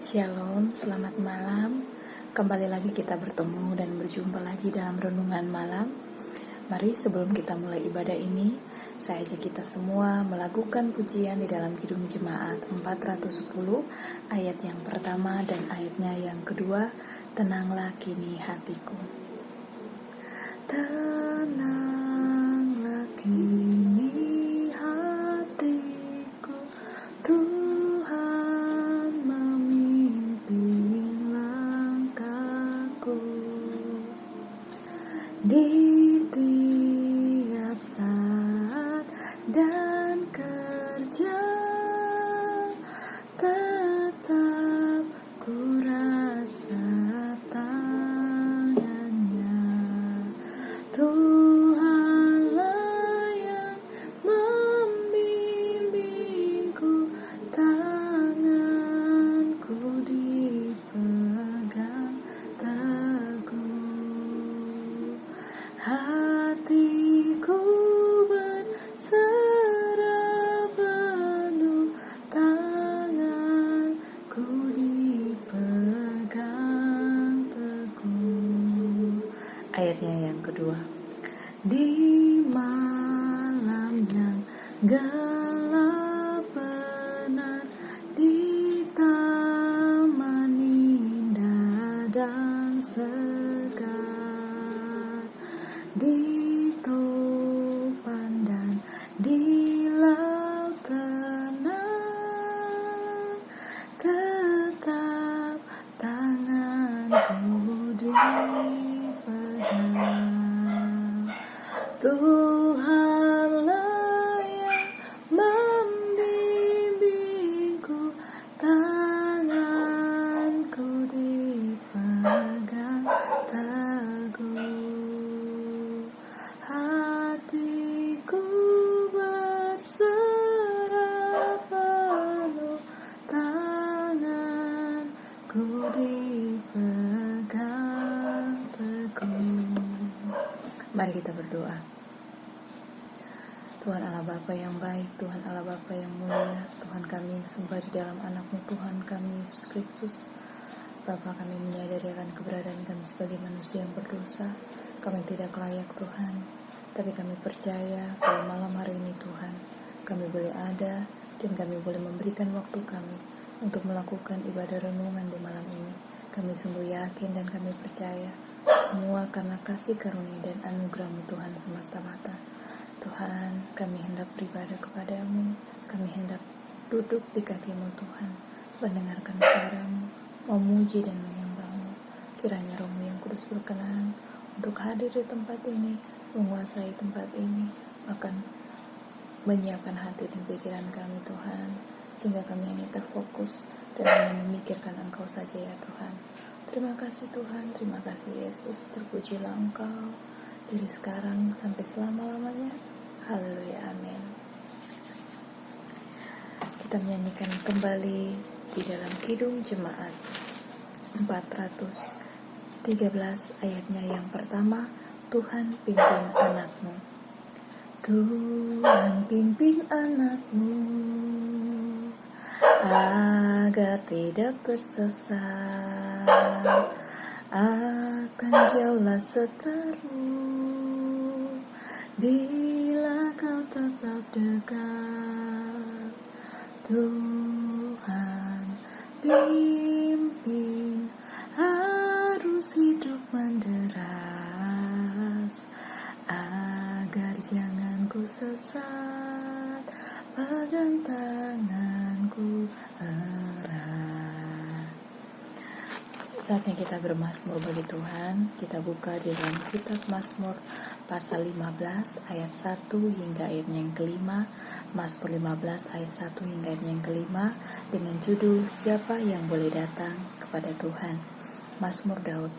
Shalom, selamat malam. Kembali lagi kita bertemu dan berjumpa lagi dalam renungan malam. Mari sebelum kita mulai ibadah ini, saya ajak kita semua melakukan pujian di dalam Kidung Jemaat 410 ayat yang pertama dan ayatnya yang kedua. Tenanglah kini hatiku. Tenanglah kini hatiku, Tuhan memimpin langkahku di tiap saat dan kerja, tetap ku rasa tangannya. Tuhanlah yang membimbingku, tanganku dipegang teguh, hatiku berserah penuh, tanganku dipegang teguh. Ayatnya yang kedua. Di malam yang gelap benar, di taman indah dan segar, di topan dan di laut tenang, tetap tanganku dipegang. Tuhanlah yang membimbingku, tanganku dipegang teguh, hatiku berserah penuh, tanganku dipegang teguh. Mari kita berdoa. Tuhan Allah Bapa yang baik, Tuhan Allah Bapa yang mulia, Tuhan kami sembah di dalam anak-Mu, Tuhan kami Yesus Kristus. Bapa, kami menyadari akan keberadaan kami sebagai manusia yang berdosa. Kami tidak layak Tuhan, tapi kami percaya bahwa malam hari ini Tuhan, kami boleh ada dan kami boleh memberikan waktu kami untuk melakukan ibadah renungan di malam ini. Kami sungguh yakin dan kami percaya semua karena kasih karunia dan anugerah-Mu Tuhan semesta-mata. Tuhan, kami hendak beribadah kepadamu, kami hendak duduk di kaki-Mu Tuhan, mendengarkan suara-Mu, memuji dan menyembah-Mu. Kiranya Roh-Mu yang kudus berkenan untuk hadir di tempat ini, menguasai tempat ini, bahkan menyiapkan hati dan pikiran kami Tuhan, sehingga kami hanya terfokus dan hanya memikirkan Engkau saja ya Tuhan. Terima kasih Tuhan, terima kasih Yesus, terpujilah Engkau dari sekarang sampai selama-lamanya. Haleluya, amin. Kita menyanyikan kembali di dalam Kidung Jemaat 413 ayatnya yang pertama. Tuhan pimpin anakmu. Tuhan pimpin anakmu agar tidak tersesat, akan jauhlah seteru bila kau tetap dekat. Tuhan pimpin arus hidup menderas, agar jangan ku sesat, pegang tanganku erat. Saatnya kita bermazmur bagi Tuhan. Kita buka di dalam kitab Mazmur pasal 15 ayat 1 hingga ayatnya yang kelima. Mazmur 15 ayat 1 hingga ayatnya yang kelima dengan judul Siapa yang boleh datang kepada Tuhan. Mazmur Daud.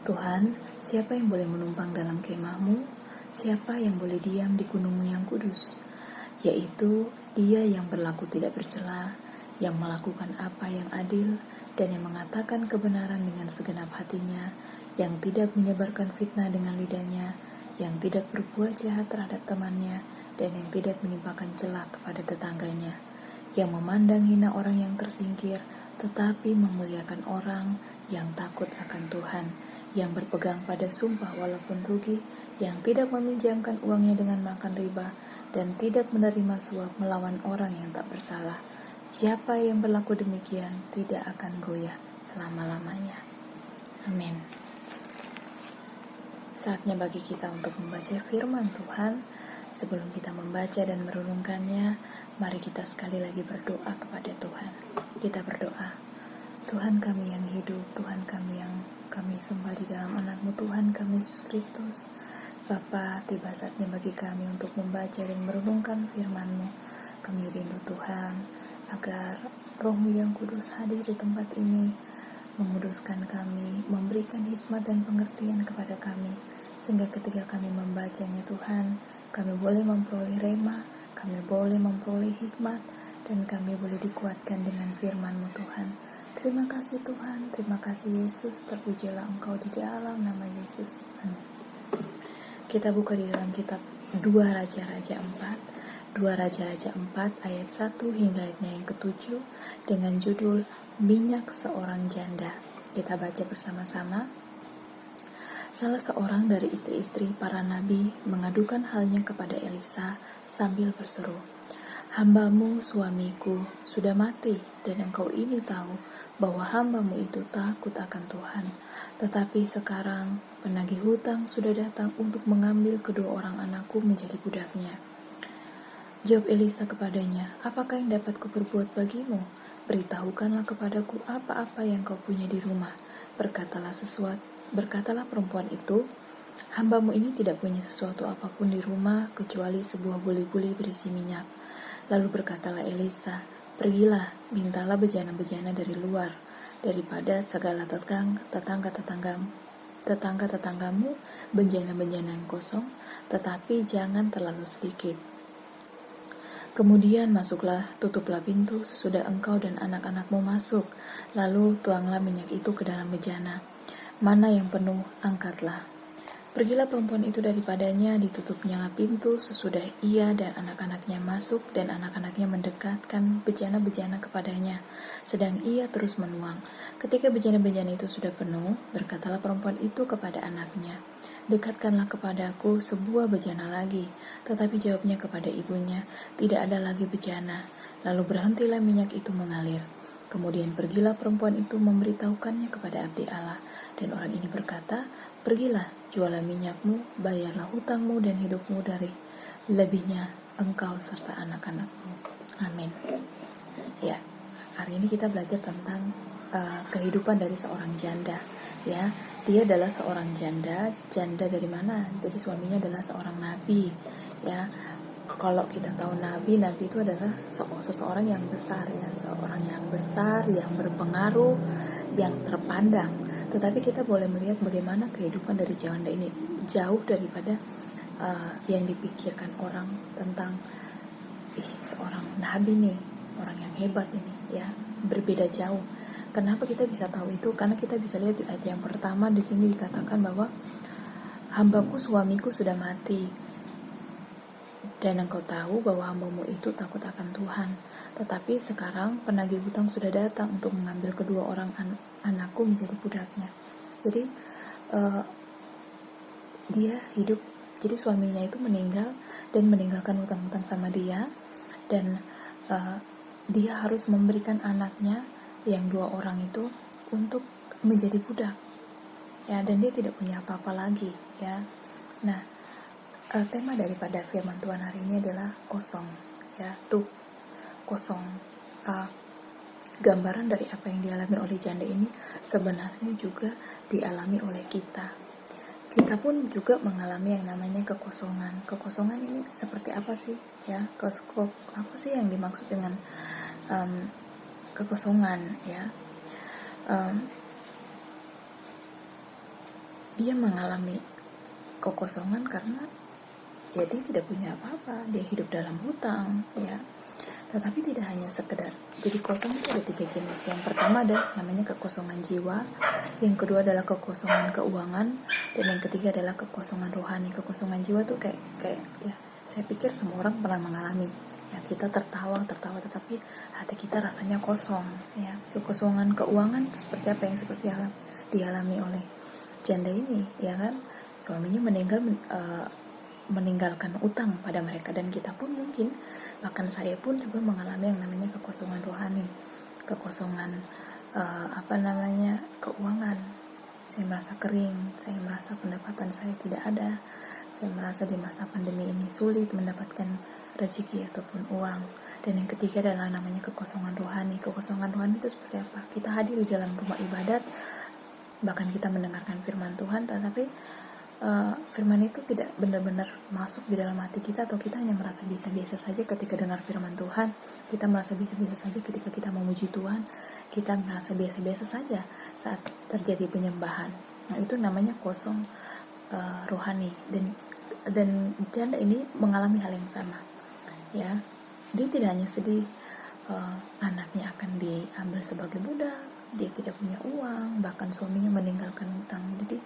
Tuhan, siapa yang boleh menumpang dalam kemah-Mu? Siapa yang boleh diam di gunung-Mu yang kudus? Yaitu Dia yang berlaku tidak bercela, yang melakukan apa yang adil, dan yang mengatakan kebenaran dengan segenap hatinya, yang tidak menyebarkan fitnah dengan lidahnya, yang tidak berbuat jahat terhadap temannya, dan yang tidak menimpakan celah kepada tetangganya, yang memandang hina orang yang tersingkir, tetapi memuliakan orang yang takut akan Tuhan, yang berpegang pada sumpah walaupun rugi, yang tidak meminjamkan uangnya dengan makan riba, dan tidak menerima suap melawan orang yang tak bersalah. Siapa yang berlaku demikian tidak akan goyah selama-lamanya. Amin. Saatnya bagi kita untuk membaca firman Tuhan. Sebelum kita membaca dan merenungkannya, mari kita sekali lagi berdoa kepada Tuhan. Kita berdoa. Tuhan kami yang hidup, Tuhan kami yang kami sembah di dalam anak-Mu, Tuhan kami Yesus Kristus. Bapa, tiba saatnya bagi kami untuk membaca dan merenungkan firman-Mu. Kami rindu Tuhan, agar Roh-Mu yang kudus hadir di tempat ini, menguduskan kami, memberikan hikmat dan pengertian kepada kami, sehingga ketika kami membacanya Tuhan, kami boleh memperoleh rema, kami boleh memperoleh hikmat, dan kami boleh dikuatkan dengan firman-Mu Tuhan. Terima kasih Tuhan, terima kasih Yesus, terpujilah Engkau di dalam nama Yesus. Amin. Kita buka di dalam kitab 2 Raja-Raja 4, 2 Raja-Raja 4 ayat 1 hingga ayatnya yang ke-7 dengan judul Minyak Seorang Janda. Kita baca bersama-sama. Salah seorang dari istri-istri para nabi mengadukan halnya kepada Elisa sambil berseru, "Hambamu suamiku sudah mati, dan engkau ini tahu bahwa hambamu itu takut akan Tuhan. Tetapi sekarang penagih hutang sudah datang untuk mengambil kedua orang anakku menjadi budaknya." Jawab Elisa kepadanya, "Apakah yang dapat kuperbuat bagimu? Beritahukanlah kepadaku apa-apa yang kau punya di rumah." Berkatalah perempuan itu, "Hambamu ini tidak punya sesuatu apapun di rumah kecuali sebuah buli-buli berisi minyak." Lalu berkatalah Elisa, "Pergilah, mintalah bejana-bejana dari luar, daripada segala tetangga-tetanggamu, bejana-bejana yang kosong, tetapi jangan terlalu sedikit. Kemudian masuklah, tutuplah pintu sesudah engkau dan anak-anakmu masuk, lalu tuanglah minyak itu ke dalam bejana. Mana yang penuh, angkatlah." Pergilah perempuan itu daripadanya, ditutupnyalah pintu sesudah ia dan anak-anaknya masuk, dan anak-anaknya mendekatkan bejana-bejana kepadanya, sedang ia terus menuang. Ketika bejana-bejana itu sudah penuh, berkatalah perempuan itu kepada anaknya, "Dekatkanlah kepadaku sebuah bejana lagi." Tetapi jawabnya kepada ibunya, "Tidak ada lagi bejana." Lalu berhentilah minyak itu mengalir. Kemudian pergilah perempuan itu memberitahukannya kepada abdi Allah, dan orang ini berkata, "Pergilah, jualah minyakmu, bayarlah hutangmu dan hidupmu dari lebihnya engkau serta anak-anakmu." Amin. Ya, hari ini kita belajar tentang kehidupan dari seorang janda. Ya, dia adalah seorang janda. Janda dari mana? Jadi suaminya adalah seorang nabi. Ya, kalau kita tahu nabi itu adalah seseorang yang besar, ya, seorang yang besar, yang berpengaruh, yang terpandang. Tetapi kita boleh melihat bagaimana kehidupan dari janda ini jauh daripada yang dipikirkan orang tentang seorang nabi nih, orang yang hebat ini, ya, berbeda jauh. Kenapa kita bisa tahu itu? Karena kita bisa lihat di ayat yang pertama di sini dikatakan bahwa hambaku suamiku sudah mati, dan engkau tahu bahwa hambamu itu takut akan Tuhan. Tetapi sekarang penagih hutang sudah datang untuk mengambil kedua orang anakku menjadi budaknya. Jadi dia hidup, jadi suaminya itu meninggal dan meninggalkan hutang-hutang sama dia, dan dia harus memberikan anaknya yang 2 orang itu untuk menjadi budak, ya, dan dia tidak punya apa-apa lagi, ya. Nah, tema daripada firman Tuhan hari ini adalah kosong, ya, tuh kosong. Gambaran dari apa yang dialami oleh janda ini sebenarnya juga dialami oleh kita. Kita pun juga mengalami yang namanya kekosongan. Kekosongan ini seperti apa sih, ya? Apa sih yang dimaksud dengan kekosongan, ya? Dia mengalami kekosongan karena ya dia tidak punya apa-apa, dia hidup dalam hutang, ya. Tetapi tidak hanya sekedar jadi kosong, itu ada 3 jenis. Yang pertama ada namanya kekosongan jiwa, yang kedua adalah kekosongan keuangan, dan yang ketiga adalah kekosongan rohani. Kekosongan jiwa tuh kayak ya, saya pikir semua orang pernah mengalami, ya, kita tertawa tetapi hati kita rasanya kosong, ya. Kekosongan keuangan itu seperti apa yang dialami oleh janda ini, ya kan? Suaminya meninggalkan utang pada mereka, dan kita pun mungkin, bahkan saya pun juga mengalami yang namanya kekosongan rohani, kekosongan keuangan. Saya merasa kering, saya merasa pendapatan saya tidak ada, saya merasa di masa pandemi ini sulit mendapatkan rezeki ataupun uang. Dan yang ketiga adalah namanya kekosongan rohani. Kekosongan rohani itu seperti apa? Kita hadir di dalam rumah ibadat, bahkan kita mendengarkan firman Tuhan, tetapi firman itu tidak benar-benar masuk di dalam hati kita, atau kita hanya merasa biasa-biasa saja ketika dengar firman Tuhan, kita merasa biasa-biasa saja ketika kita memuji Tuhan, kita merasa biasa-biasa saja saat terjadi penyembahan. Nah, itu namanya kosong rohani. Dan janda ini mengalami hal yang sama, ya. Dia tidak hanya sedih anaknya akan diambil sebagai budak, dia tidak punya uang, bahkan suaminya meninggalkan utang. Jadi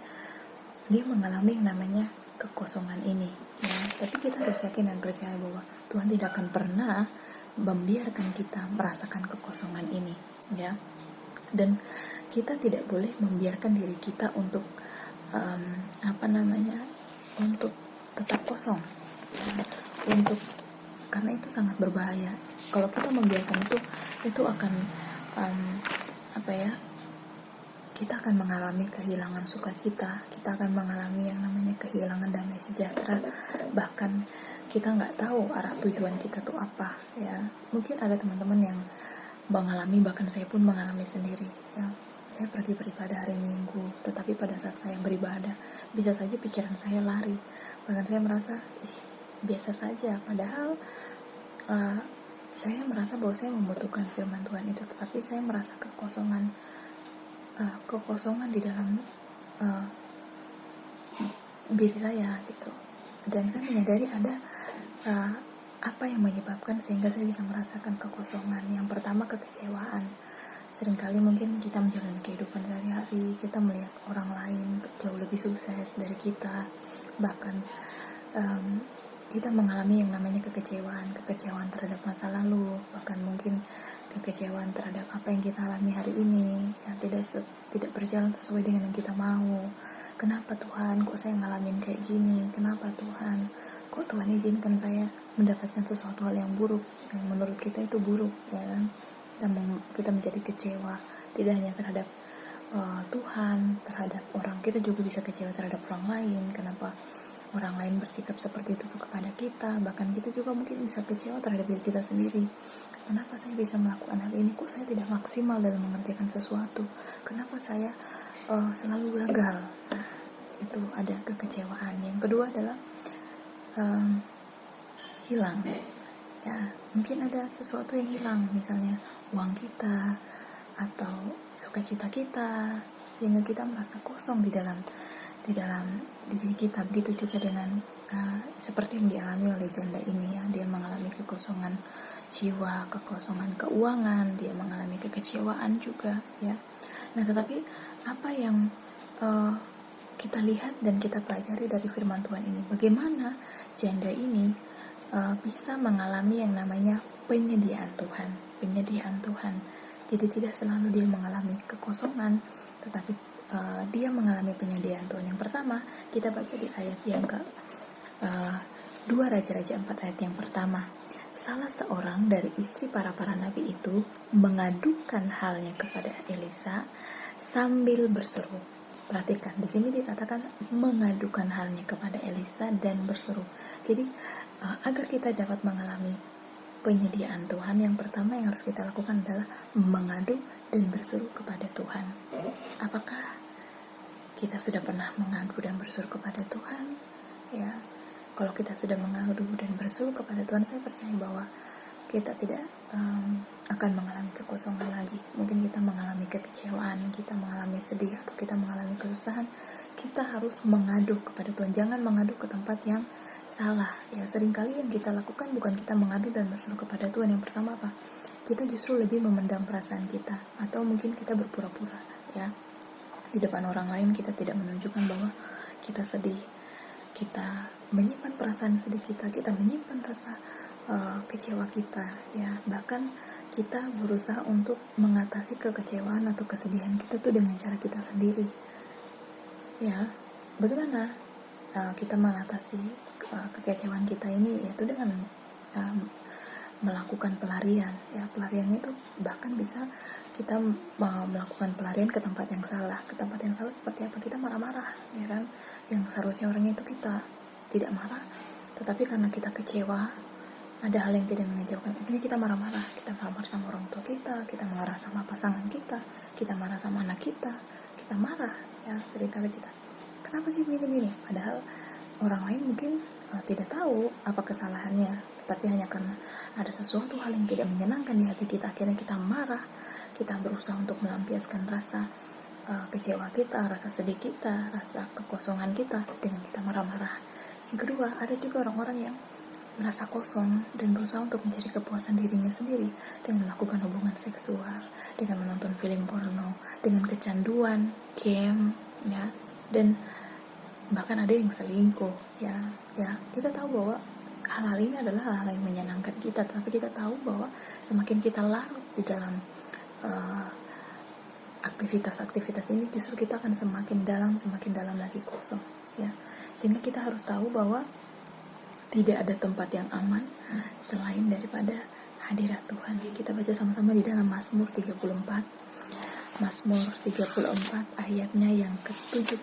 dia mengalami yang namanya kekosongan ini, ya. Tapi kita harus yakin dan percaya bahwa Tuhan tidak akan pernah membiarkan kita merasakan kekosongan ini, ya. Dan kita tidak boleh membiarkan diri kita untuk untuk tetap kosong, karena itu sangat berbahaya. Kalau kita membiarkan itu akan kita akan mengalami kehilangan sukacita, kita akan mengalami yang namanya kehilangan damai sejahtera, bahkan kita nggak tahu arah tujuan kita tuh apa, ya. Mungkin ada teman-teman yang mengalami, bahkan saya pun mengalami sendiri, ya. Saya pergi beribadah hari Minggu, tetapi pada saat saya beribadah bisa saja pikiran saya lari, bahkan saya merasa biasa saja, padahal saya merasa bahwa saya membutuhkan firman Tuhan itu, tetapi saya merasa kekosongan di dalam diri saya, gitu. Dan saya menyadari ada apa yang menyebabkan sehingga saya bisa merasakan kekosongan. Yang pertama, kekecewaan. Seringkali mungkin kita menjalani kehidupan sehari-hari, kita melihat orang lain jauh lebih sukses dari kita, bahkan kita mengalami yang namanya kekecewaan terhadap masa lalu, bahkan mungkin kekecewaan terhadap apa yang kita alami hari ini yang tidak berjalan sesuai dengan yang kita mau. Kenapa Tuhan, kok saya ngalamin kayak gini? Kenapa Tuhan, kok Tuhan izinkan saya mendapatkan sesuatu hal yang buruk, yang menurut kita itu buruk, ya kan? Kita menjadi kecewa, tidak hanya terhadap Tuhan, terhadap orang, kita juga bisa kecewa terhadap orang lain. Kenapa orang lain bersikap seperti itu kepada kita? Bahkan kita juga mungkin bisa kecewa terhadap diri kita sendiri. Kenapa saya bisa melakukan hal ini? Kok saya tidak maksimal dalam mengerjakan sesuatu? Kenapa saya selalu gagal? Nah, itu ada kekecewaan. Yang kedua adalah hilang, ya. Mungkin ada sesuatu yang hilang, misalnya uang kita atau sukacita kita, sehingga kita merasa kosong di dalam diri kita. Begitu juga dengan seperti yang dialami oleh janda ini, ya. Dia mengalami kekosongan jiwa, kekosongan keuangan, dia mengalami kekecewaan juga, ya. Nah, tetapi apa yang kita lihat dan kita pelajari dari firman Tuhan ini, bagaimana janda ini bisa mengalami yang namanya penyediaan Tuhan. Jadi tidak selalu dia mengalami kekosongan, tetapi dia mengalami penyediaan Tuhan. Yang pertama, kita baca di ayat yang ke 2 Raja-Raja 4 ayat yang pertama. Salah seorang dari istri para nabi itu mengadukan halnya kepada Elisa sambil berseru. Perhatikan, di sini dikatakan mengadukan halnya kepada Elisa dan berseru. Jadi agar kita dapat mengalami penyediaan Tuhan, yang pertama yang harus kita lakukan adalah mengadu dan berseru kepada Tuhan. Apakah kita sudah pernah mengadu dan berseru kepada Tuhan? Ya, kalau kita sudah mengadu dan berseru kepada Tuhan, saya percaya bahwa kita tidak akan mengalami kekosongan lagi. Mungkin kita mengalami kekecewaan, kita mengalami sedih, atau kita mengalami kesusahan, kita harus mengadu kepada Tuhan. Jangan mengadu ke tempat yang salah, ya. Seringkali yang kita lakukan bukan kita mengadu dan berseru kepada Tuhan. Yang pertama apa? Kita justru lebih memendam perasaan kita, atau mungkin kita berpura-pura, ya. Di depan orang lain kita tidak menunjukkan bahwa kita sedih, kita menyimpan perasaan sedih kita menyimpan rasa kecewa kita, ya. Bahkan kita berusaha untuk mengatasi kekecewaan atau kesedihan kita tuh dengan cara kita sendiri. Ya, bagaimana kita mengatasi kekecewaan kita ini, yaitu dengan melakukan pelarian. Ya, pelarian itu bahkan bisa kita melakukan pelarian ke tempat yang salah. Ke tempat yang salah seperti apa? Kita marah-marah, ya kan? Yang seharusnya orangnya itu kita tidak marah, tetapi karena kita kecewa, ada hal yang tidak mengecewakan, akhirnya kita marah-marah. Kita marah sama orang tua kita marah sama pasangan kita marah sama anak kita marah. Ya, seringkali kita, kenapa sih begini? Padahal orang lain mungkin tidak tahu apa kesalahannya, tapi hanya karena ada sesuatu hal yang tidak menyenangkan di hati kita, akhirnya kita marah. Kita berusaha untuk melampiaskan rasa kecewa kita, rasa sedih kita, rasa kekosongan kita dengan kita marah-marah. Yang kedua, ada juga orang-orang yang merasa kosong dan berusaha untuk mencari kepuasan dirinya sendiri dengan melakukan hubungan seksual, dengan menonton film porno, dengan kecanduan game, ya, dan bahkan ada yang selingkuh. Ya, kita tahu bahwa hal-hal ini adalah hal-hal yang menyenangkan kita, tapi kita tahu bahwa semakin kita larut di dalam aktivitas-aktivitas ini, justru kita akan semakin dalam lagi kosong. Ya, sehingga kita harus tahu bahwa tidak ada tempat yang aman selain daripada hadirat Tuhan. Kita baca sama-sama di dalam Mazmur 34. Mazmur 34 ayatnya yang ke-17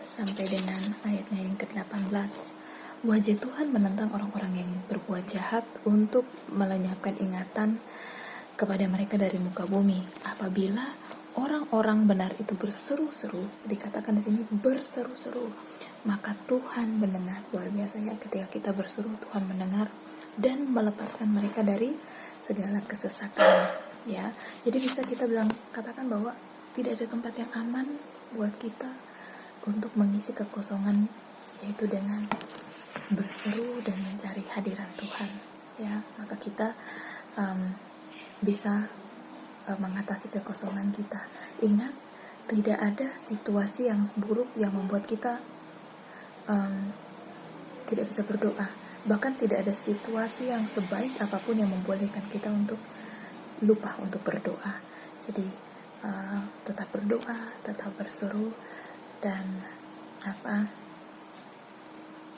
sampai dengan ayatnya yang ke-18. Wajah Tuhan menentang orang-orang yang berbuat jahat untuk melenyapkan ingatan kepada mereka dari muka bumi. Apabila orang-orang benar itu berseru-seru, dikatakan di sini berseru-seru, maka Tuhan mendengar. Luar biasa ya, ketika kita berseru, Tuhan mendengar dan melepaskan mereka dari segala kesesakannya. Ya, jadi bisa kita katakan bahwa tidak ada tempat yang aman buat kita untuk mengisi kekosongan, yaitu dengan berseru dan mencari hadirat Tuhan. Ya, maka kita bisa mengatasi kekosongan kita. Ingat, tidak ada situasi yang buruk yang membuat kita tidak bisa berdoa. Bahkan tidak ada situasi yang sebaik apapun yang membolehkan kita untuk lupa untuk berdoa. Jadi tetap berdoa, tetap berseru, dan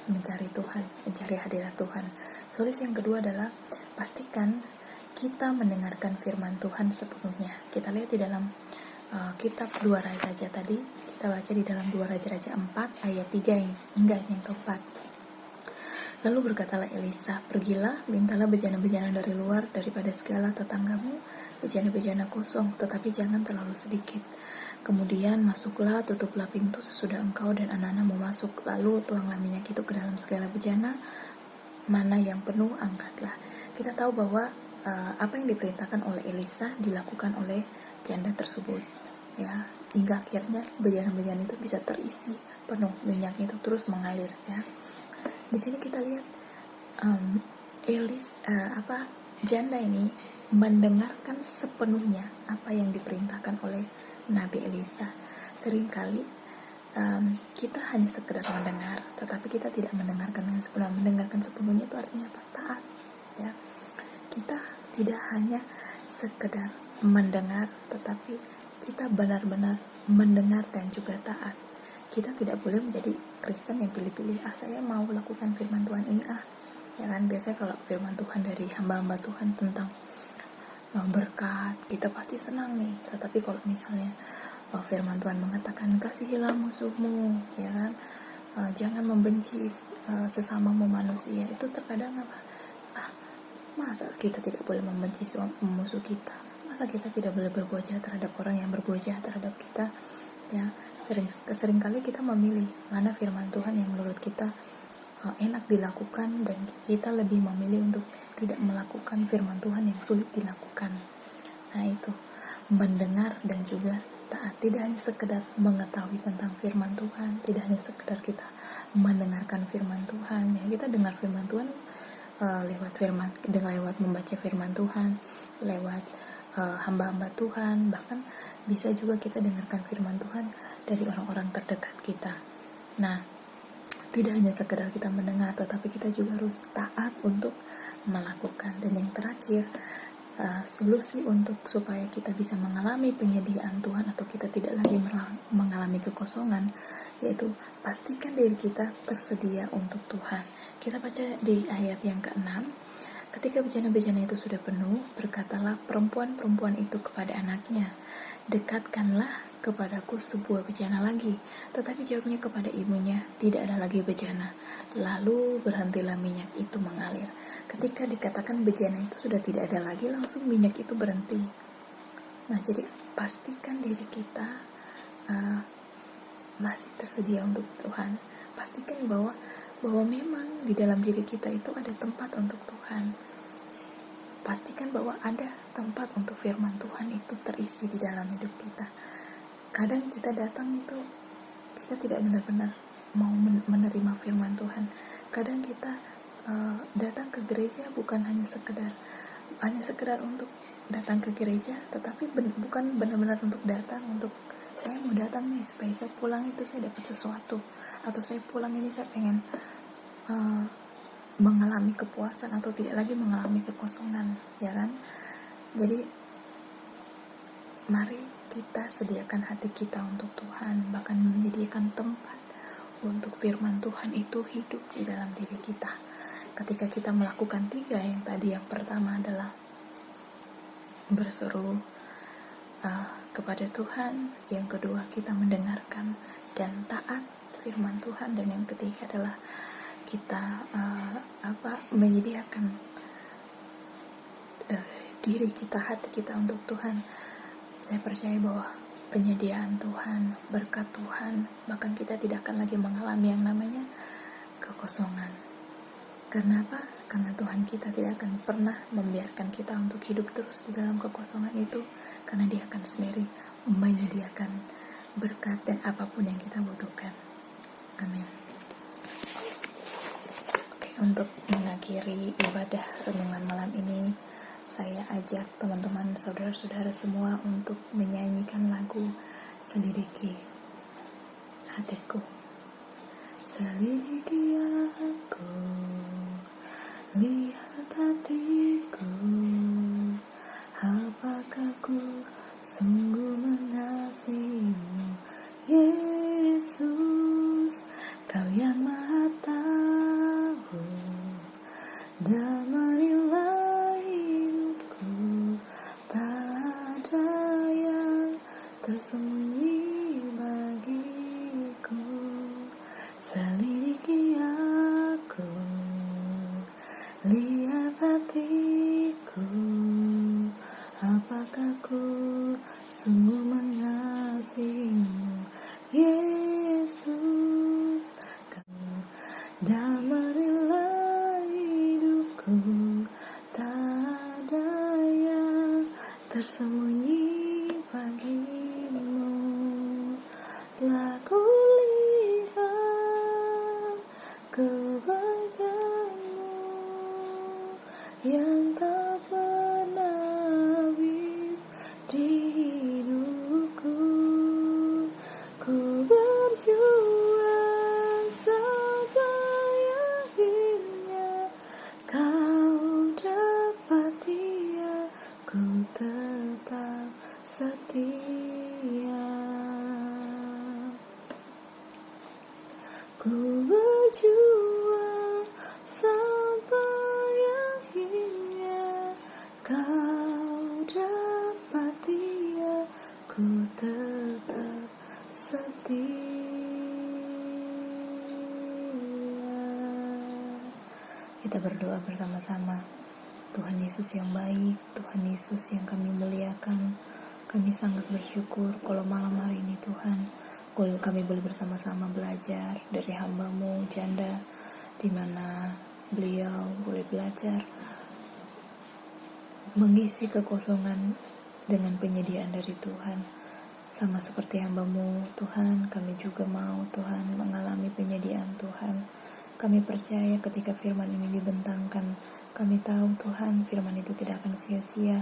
mencari Tuhan, mencari hadirat Tuhan. Solusi yang kedua adalah pastikan kita mendengarkan firman Tuhan sepenuhnya. Kita lihat di dalam kitab 2 Raja tadi, kita baca di dalam 2 Raja 4 ayat 3 hingga ayat yang keempat. Lalu berkatalah Elisa, pergilah, mintalah bejana-bejana dari luar daripada segala tetanggamu, bejana-bejana kosong, tetapi jangan terlalu sedikit. Kemudian masuklah, tutuplah pintu sesudah engkau dan anak-anakmu masuk, lalu tuanglah minyak itu ke dalam segala bejana, mana yang penuh angkatlah. Kita tahu bahwa apa yang diperintahkan oleh Elisa dilakukan oleh janda tersebut, ya, hingga akhirnya bejana-bejana itu bisa terisi penuh, minyaknya itu terus mengalir. Ya, di sini kita lihat janda ini mendengarkan sepenuhnya apa yang diperintahkan oleh Nabi Elisa. Seringkali kita hanya sekedar mendengar, tetapi kita tidak mendengarkan dengan sepenuhnya. Mendengarkan sepenuhnya itu artinya apa? Taat. Ya, kita tidak hanya sekedar mendengar, tetapi kita benar-benar mendengar dan juga taat. Kita tidak boleh menjadi Kristen yang pilih-pilih. Saya mau lakukan firman Tuhan ini ya kan, biasanya kalau firman Tuhan dari hamba-hamba Tuhan tentang berkat, kita pasti senang nih. Tetapi kalau misalnya firman Tuhan mengatakan kasihilah musuhmu, ya kan, jangan membenci sesamamu manusia, itu terkadang masa kita tidak boleh membenci musuh kita? Masa kita tidak boleh berbuat jahat terhadap orang yang berbuat jahat terhadap kita? Ya, seringkali kita memilih mana firman Tuhan yang menurut kita enak dilakukan, dan kita lebih memilih untuk tidak melakukan firman Tuhan yang sulit dilakukan. Nah, itu mendengar dan juga taat. Tidak hanya sekedar mengetahui tentang firman Tuhan, tidak hanya sekedar kita mendengarkan firman Tuhan. Ya, kita dengar firman Tuhan lewat membaca firman Tuhan, lewat hamba-hamba Tuhan, bahkan bisa juga kita dengarkan firman Tuhan dari orang-orang terdekat kita. Nah, Tidak hanya sekedar kita mendengar, tetapi kita juga harus taat untuk melakukan. Dan yang terakhir, solusi untuk supaya kita bisa mengalami penyediaan Tuhan atau kita tidak lagi mengalami kekosongan, yaitu pastikan diri kita tersedia untuk Tuhan. Kita baca di ayat yang ke-6, ketika bejana-bejana itu sudah penuh, berkatalah perempuan-perempuan itu kepada anaknya, dekatkanlah kepadaku sebuah bejana lagi. Tetapi jawabnya kepada ibunya, tidak ada lagi bejana. Lalu berhentilah minyak itu mengalir. Ketika dikatakan bejana itu sudah tidak ada lagi, langsung minyak itu berhenti. Nah, jadi pastikan diri kita masih tersedia untuk Tuhan. Pastikan bahwa memang di dalam diri kita itu ada tempat untuk Tuhan. Pastikan bahwa ada tempat untuk firman Tuhan itu terisi di dalam hidup kita. Kadang kita datang itu kita tidak benar-benar mau menerima firman Tuhan. Kadang kita datang ke gereja bukan hanya sekedar untuk datang ke gereja, tetapi bukan benar-benar untuk datang untuk saya mau datang nih supaya saya pulang itu saya dapat sesuatu, atau saya pulang ini saya pengen mengalami kepuasan atau tidak lagi mengalami kekosongan, ya kan? Jadi mari kita sediakan hati kita untuk Tuhan, bahkan menyediakan tempat untuk firman Tuhan itu hidup di dalam diri kita. Ketika kita melakukan 3 yang tadi, yang pertama adalah berseru kepada Tuhan, yang kedua kita mendengarkan dan taat firman Tuhan, dan yang ketiga adalah kita menyediakan diri kita, hati kita untuk Tuhan. Saya percaya bahwa penyediaan Tuhan, berkat Tuhan, bahkan kita tidak akan lagi mengalami yang namanya kekosongan. Karena apa? Karena Tuhan kita tidak akan pernah membiarkan kita untuk hidup terus di dalam kekosongan itu, karena Dia akan sendiri menyediakan berkat dan apapun yang kita butuhkan. Amin. Oke, untuk mengakhiri ibadah renungan malam ini, saya ajak teman-teman, saudara-saudara semua untuk menyanyikan lagu Selidiki Hatiku. Selidiki aku, lihat hatiku, apakah ku sungguh mengasihimu, Yesus, Kau yang Maha Tahu, damailah hidupku, tak ada yang tersembunyi bagiku. Selidiki aku, lihat hatiku, apakah ku sungguh mengasihimu, Yesus, Kau damailah hidupku, tak ada yang tersembunyi bagimu. Telah kulihat kebaikan-Mu yang tak pernah habis di hidupku. Ku berjuang sampai akhirnya Kau dapat Dia, ku tetap setia. Ku berjuang sampai akhirnya Kau dapat Dia, ku tetap setia. Kita berdoa bersama-sama. Tuhan Yesus yang baik, Tuhan Yesus yang kami muliakan, kami sangat bersyukur kalau malam hari ini Tuhan, kalau kami boleh bersama-sama belajar dari hamba-Mu Janda, di mana beliau boleh belajar mengisi kekosongan dengan penyediaan dari Tuhan. Sama seperti hamba-Mu Tuhan, kami juga mau Tuhan mengalami penyediaan Tuhan. Kami percaya ketika firman ini dibentangkan, kami tahu Tuhan firman itu tidak akan sia-sia.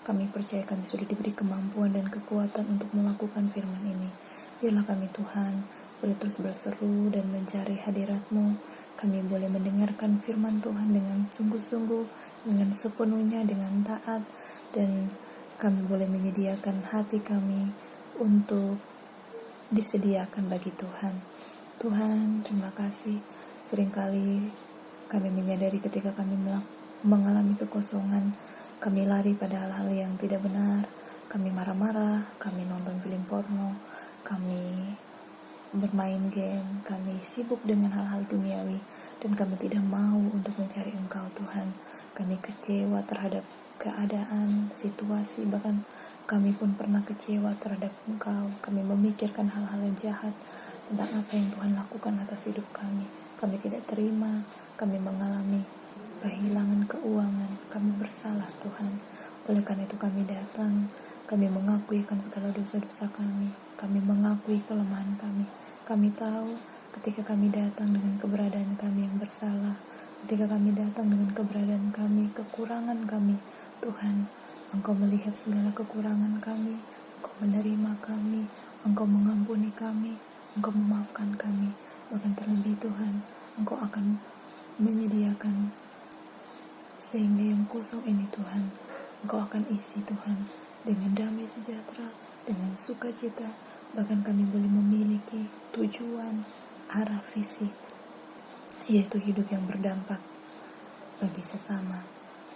Kami percaya kami sudah diberi kemampuan dan kekuatan untuk melakukan firman ini. Biarlah kami Tuhan boleh terus berseru dan mencari hadirat-Mu. Kami boleh mendengarkan firman Tuhan dengan sungguh-sungguh, dengan sepenuhnya, dengan taat, dan kami boleh menyediakan hati kami untuk disediakan bagi Tuhan. Tuhan, terima kasih. Seringkali kami menyadari ketika kami mengalami kekosongan, kami lari pada hal-hal yang tidak benar, kami marah-marah, kami nonton film porno, kami bermain game, kami sibuk dengan hal-hal duniawi, dan kami tidak mau untuk mencari Engkau, Tuhan. Kami kecewa terhadap keadaan, situasi, bahkan kami pun pernah kecewa terhadap Engkau. Kami memikirkan hal-hal yang jahat tentang apa yang Tuhan lakukan atas hidup kami. Kami tidak terima, kami mengalami kehilangan keuangan, kami bersalah, Tuhan. Oleh karena itu kami datang, kami mengakui akan segala dosa-dosa kami mengakui kelemahan kami. Kami tahu ketika kami datang dengan keberadaan kami yang bersalah, ketika kami datang dengan keberadaan kami, kekurangan kami, Tuhan, Engkau melihat segala kekurangan kami, Engkau menerima kami, Engkau mengampuni kami, Engkau memaafkan kami. Bahkan terlebih Tuhan, Engkau akan menyediakan sehingga yang kosong ini Tuhan, Engkau akan isi Tuhan dengan damai sejahtera, dengan sukacita. Bahkan kami boleh memiliki tujuan, arah, visi, yaitu hidup yang berdampak bagi sesama.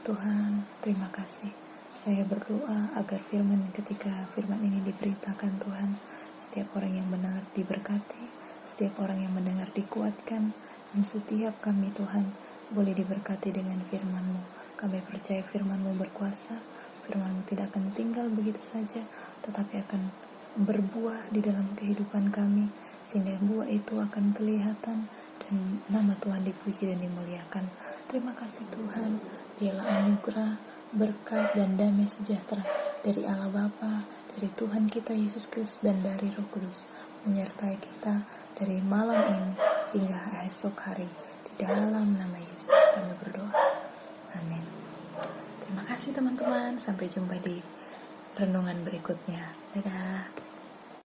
Tuhan, terima kasih. Saya berdoa agar ketika firman ini diberitakan Tuhan, setiap orang yang mendengar diberkati, setiap orang yang mendengar dikuatkan, dan setiap kami Tuhan boleh diberkati dengan firman-Mu. Kami percaya firman-Mu berkuasa, firman-Mu tidak akan tinggal begitu saja, tetapi akan berbuah di dalam kehidupan kami, sehingga buah itu akan kelihatan dan nama Tuhan dipuji dan dimuliakan. Terima kasih Tuhan, biarlah anugerah, berkat, dan damai sejahtera dari Allah Bapa, dari Tuhan kita Yesus Kristus, dan dari Roh Kudus menyertai kita dari malam ini hingga esok hari. Di dalam nama Yesus kami berdoa. Amin. Terima kasih teman-teman. Sampai jumpa di renungan berikutnya. Dadah.